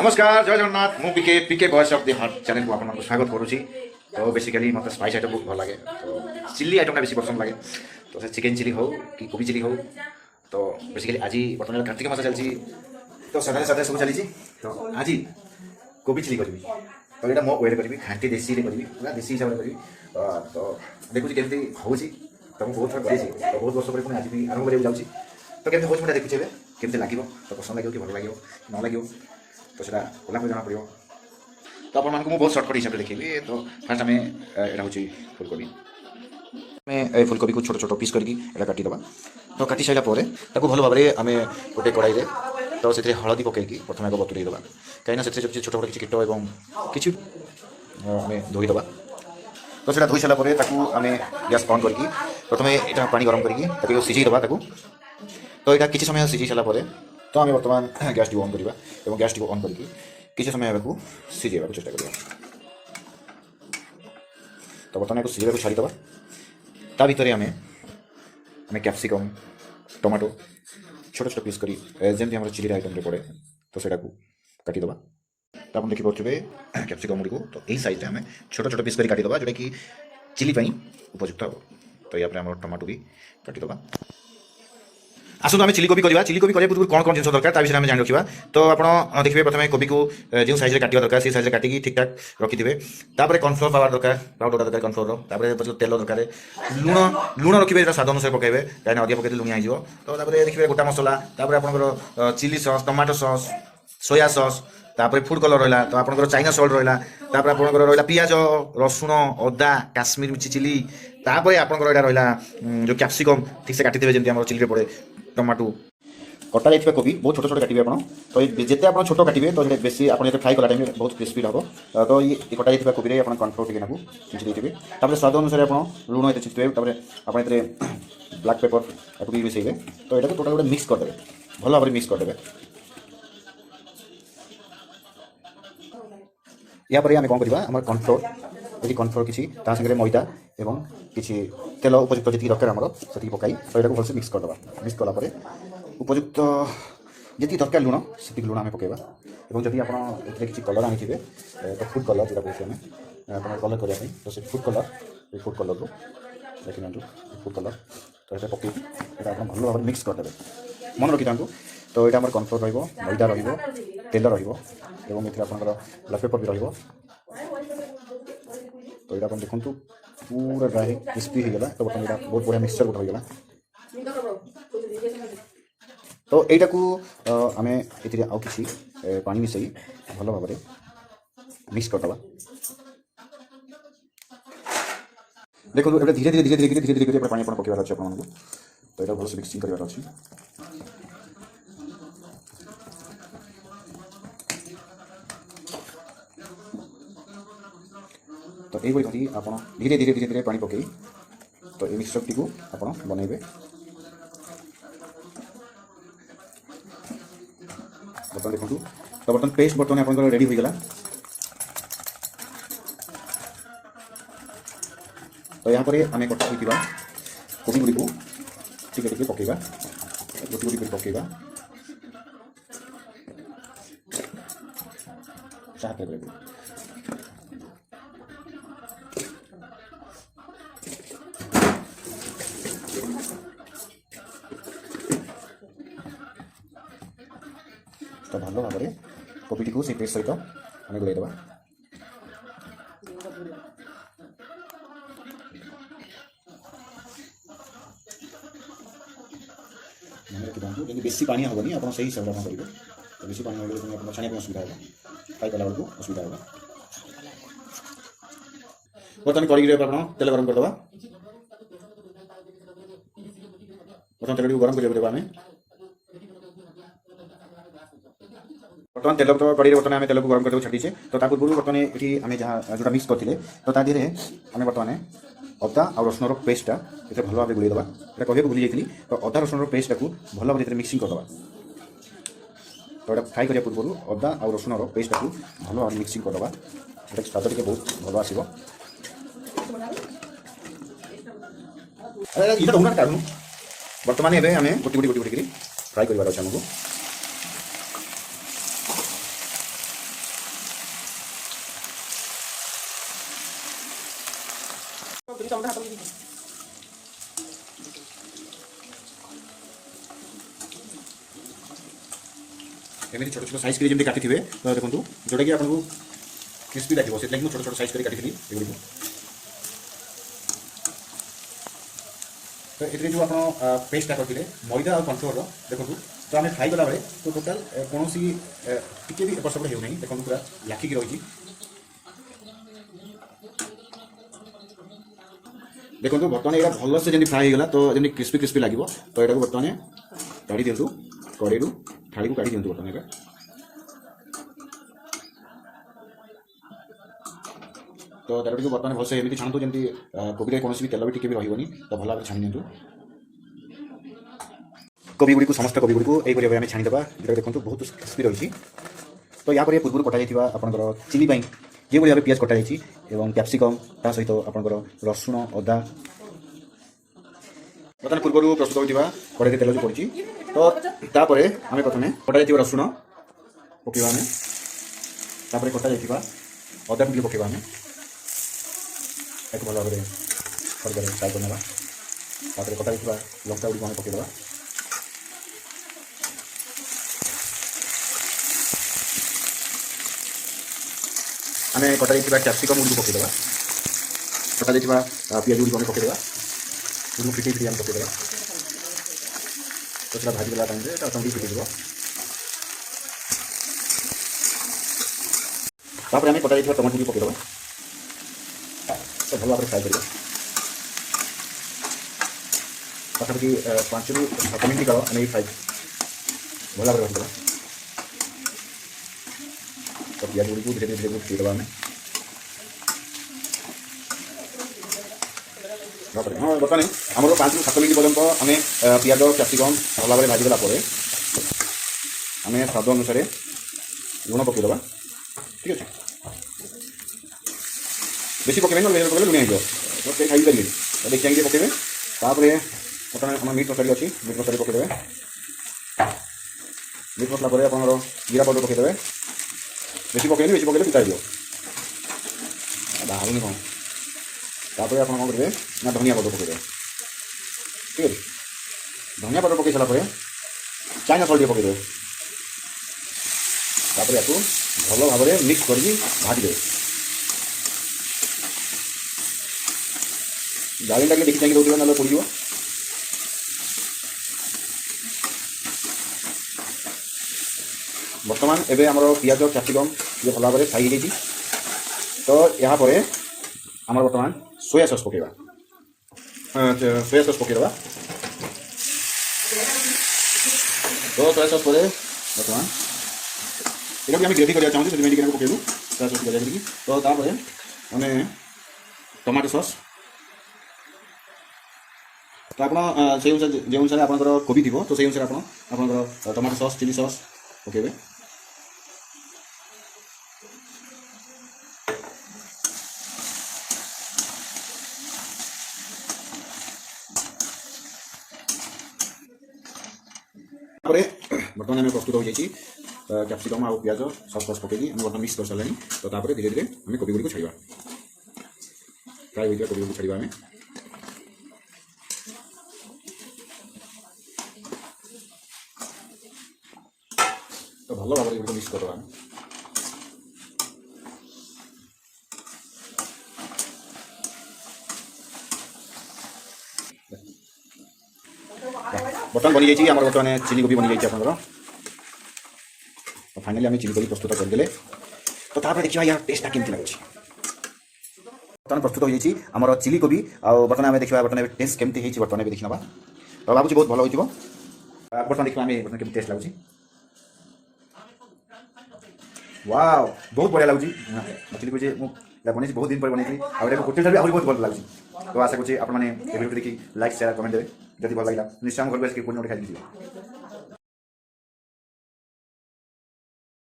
नमस्कार जय जगन्नाथ मु PK PK voice of the heart channel को आपन स्वागत करुच्ची। तो बेसिकली मत स्पाइस आइटम बहुत भल लगे, तो चिल्ली आइटम बेसी पसंद लगे। तो से चिकेन चिली हो कि कोबी चिली हो, तो बेसिकली आज बर्तमान कार्तिक मास चलती, तो साधा साधा सब चली। तो आज कोबी चिली करी, तो यहाँ मो वेट करी खाँटी देसी करी, पूरा देसी हिसाब से करी। तो देखुची केमती हूँ, तो मुझे बहुत थर कर तो बहुत वर्ष पर आज भी आरंभ कर जाऊँगी। तो केमती हूँ मुझे देखुचे केमती लगे, तो पसंद लगे कि भल लगे न लगे, तो सीटा कला जना पड़ो। तो आप बहुत सर्टकट हिसाब से देखिए। तो फास्ट आम यहाँ हूँ फुलकोबी, आम फुलकोबी को छोट छोट पीस करके काटिदेवा। तो काटी सारापर भल भाव में आम गोटे कड़ाई तो से हलदी पकईकि प्रथम आगे बतुरेदेवा, कहीं छोट छोट किसी कीट और किसी आम धोईदेवा। तो सीटा धोई सारापर आम गैस ऑन करके प्रथम यहाँ पानी गरम करके सीझेदेवा। तो यहाँ किसी समय सीझी सारापर तो आम बर्तमान गैस टी ऑन करवा और गैस टी ऑन करके किसी समय सीझेवा चेष्टा करवा। तो बर्तमान सीझा छाड़ीदेवा। ता भितर आम कैप्सिकम टमाटो छोट छोट पीस करी जमी आम चिली आइटम पड़े, तो सेटा काटिदेवा। तो आप देखिपे कैप्सिकम गुड़ी को तो यही साइज आम छोट छोट पीस करी काटिदेवा, जोटा कि चिली उपयुक्त हम। तो या आम टमाटो भी काटिदेवा। आसतु आम चिली कोबी करवा। चिली कोबी करने पूर्व कौन कौन जिन दरकार विषय में जान रखा। तो आप देखिए प्रथम कोबी को जो साइज काटा दरकार से साइज काटिकी ठीक ठाक रखिथे। तापर कॉर्नफ्लोर पावर दरकार, पाउडर दरकार कॉर्नफ्लोर, तेल दरकार, लुण लुण रखिए स्वाद अनुसार पकेबे, कहीं अधिक पकड़े लुणिया हो। तो देखिए गोटा मसला, आप chilli sauce, tomato sauce, soya sauce, तापर फूड कलर रहा, तो आप चाइना सल्ट रहा, तापर आप रहा पियाज रसुण अदा काश्मीर मिर्ची चिली, तापर आप रहा जो कैप्सिकम ठीक से काटिथे जमी चिली पड़े, टमाटो कटा जाइए कोबी बहुत छोट छोट काटे आप। तो जिते आप छोट काटे तो बेसी आप फ्राए कला टाइम बहुत क्रिस्पी हम। तो ये कटा जाइए कोबी आप कॉर्नफ्लोर टी नाकू छिंची देते। स्वाद अनुसार आप लुण ये छिंचते, आप ब्लैक पेपर भी मिसेबे। तो यहाँ टोटाल गोटे मिक्स करदे, भल भाव मिक्स करदे। यापर आम कौन करवा, आम कॉर्नफ्लोर ये कॉर्नफ्लोर किसी सागर मैदा और किसी तेल उपयुक्त जी दरकार आमर से पकाई, तो यहाँ भलसे मिक्स करदे। मिक्स कलापर उपयुक्त जी दरकार लुण से लुण आम पकेबा। और जदि आप किसी कलर आनी थे तो फूड कलर जो कहते हैं आप कलर करने, तो से फूड कलर को देखिए फूड कलर तो ये पकई आप भल भाव मिक्स करदे। मन रखी था। तो यहाँ आम कॉर्नफ्लोर मैदा तेल रहा ब्लैक पेपर भी रहा। तो यहाँ देखो पूरा ड्राई क्रिस्पी होगा। तो बर्तमान यहाँ बहुत बढ़िया मिक्सचर गोटे होगा। तो यहीटा को आम ये आउ कि पानी मिसई भल भाव में मिक्स करदे। देखो धीरे धीरे धीरे धीरे धीरे धीरे धीरे पानी पकेबार अच्छे आपको। तो यहाँ भलसे मिक्सिंग करार अच्छी। तो ये धरी आप धीरे धीरे धीरे धीरे पानी पकई तो ये मिक्सचर टी को आप बनइबे। बर्तमान देखो तो बर्तमान पेस्ट बर्तमान आप रेडी हो गला। तो यहाँ पर आम कटा होता कोबी गुड़ी को टिके टिके पकेबा, गोटी गोटी पकेबा चाहते। तो भल भाव में कोबी टी से पेस्ट सहित आम गुड़ाईदेवा। रखी बेसी पानी हेनी आप सही हिसाब से करेंगे। तो बेसी पानी हो छाणिया असुविधा होगा, फ्राई कला बेलू असुविधा होगा। बर्तमान कड़ी आप तेल गरम करदे। बर्तमान तेल गरम कर आम बर्तमान तेल तो कड़ी बर्तमान आम तेल को गरम करके छाड़ीचे। तो पूर्व बर्तमान ये आम जहाँ जो मिक्स करते तो ताधे आम बर्तमान अदा और रसुण पेस्टा ये भल भाव गुड़ाईदेवा। ये कहूँ भूली जाइए। तो अदा रसुण पेस्टा को भल भाव में मिक्सिंग करदे। तो यहाँ फ्राए करने पूर्व अदा और रसुण पेस्टा को भल भाव मिक्सिंग करदे, जो स्वाद टे बहुत भल आसो। बर्तमान एवं आम गोटी गोटी गोटी गोटी फ्राए करार अच्छे आमको। एमती छोट छोट साइज जमी काटी थे तो देखो जोटा कि आपको क्रिस्पी लगे से छोट छोट साइज कर काटी एगुड़ी तो ये जो आप पेस्टा करते मैदा और कॉर्नफ्लोर देखो तो आम फ्राई कला तो टोटाल कौन टी भी एपट सेपट होना देखो पूरा लाखिकी रही देखो बर्तमान यहाँ भलसे जमी फ्राई होगा तो जमी क्रिस्पी क्रिस्पी लगे तो यहाँ बर्तमान काढ़ी दिंतु कड़े थाली को काढ़ी दिंतु बर्तमान यहाँ तो तेल टी बर्तमान भलसे एमती छाणु जमी कोबी कौन भी तेल भी टी भी रही तो भल भाव छाणी दिंतु कोबी गुड़ी समस्त कोबी गुड़ी यही आम छाणीदे जो देखो बहुत क्रिस्पी रही तो या पूर्व कटा जाता आपंकर चिली जो भाई पियाज कटा जाइए कैप्सिकम ता सहित आपंकर रसुण अदा बर्तमान पूर्व प्रस्तुत होता कड़े तेल जो पड़ी तो तापर आम प्रथम कटा जाइए रसुण पकेवा आम कटा जाइए अदा को पकेवा आम एक भल भाव फ्राए करने कटा जाइए लंका गुड़ी आम पकईदे आम कटा जाइए कैप्सिकम गुड़ी पकईदे कटा जाइए पियाज गुड़ी आम पकईदे फिटे फिटे आम पकईदे तो भाजी गला टाइम ऑटोमेटिक फिटिज तापर आम कटा जाइए टमाटो गुड़ी पकईदे तो भल भाव फ्राए कर पाखापाखि 5 ରୁ 7 मिनट काल आम फ्राए भल भाव रखीद तो पियाज गुड़ी को धीरे धीरे फिटेदे आम हाँ बर्तमान आम 5 ରୁ 7 मिनट पर्यंत आम पियाज कैप्सिकम भल भाव भाजीगला आम स्वाद अनुसार लुण पकईदे ठीक अच्छे बेसी पकड़े ना पकड़े लुणिया हो तो खाई पारे तो देखिए आगे पकड़े तापर बर्तमान आम मीट मसाला अच्छी मीट मसाला पकईदे मीट मसला पर आप जीरा पाउडर पकईदे बेसी पकड़े बेसी पकड़े पिता बाहर कौन तापर आप कौन करेंगे ना धनिया पाउडर पकईदे ठीक है धनिया पाउडर पकई सारापर चाइना सल्ट पकईदे तापर या भल भाव मिक्स कर भाजीदे जाली टाइम देखी चाहिए रोटी ना पड़ बर्तमान एवं आम पियाज कैप्सिकम ये भल भाव फ्राई हो तो यहाँ पर आम बर्तमान सोया सस पकेवा सोया सस पकईदे तो सोया सस पर बर्तमान यहाँ भी आम ग्रेवी करना चाहूँ से पकेबू सोया सस कर तो तापर आम टमाटो सस तो आप से अनुसार आपंकर कोबी थी तो से अनुसार आप टमाटो सस चिली सस पकेबे बर्तमान आम प्रस्तुत हो जाइए कैप्सिकम आउ पियाज सस फस पकई बर्तमान मिक्स कर सारे तो तापर धीरे धीरे आम कोबी गुड़ी को छाड़ा फ्राए होता कोबी गुड़ी छाड़ा आम तो भल भाव में मिक्स करवा बर्तमान बनी जाइए बर्तमान चिली कोबी बनी जाइए आप फाइनाली आम चिली कोबी प्रस्तुत करदे तो देखा यार टेस्ट केमती लगे बर्तमान प्रस्तुत हो जाइए आम चिली कोबी बर्तमान आम देखा बर्तमान टेस्ट केमती होती बर्तमान देखी ना तो भावी बहुत भल हो बर्तमान देखा आम बर्तमान केमती टेस्ट लगुच वाव बहुत बढ़िया लगुच चिली कोबी बनी बहुत दिन पर बनी होटेल भी बहुत भल लगे तो आशा करुँचे आपने देखिए लाइक शेयर कमेंट देवे जब भल लगा निश्चय घर को आसिक पुणी गोटे खाई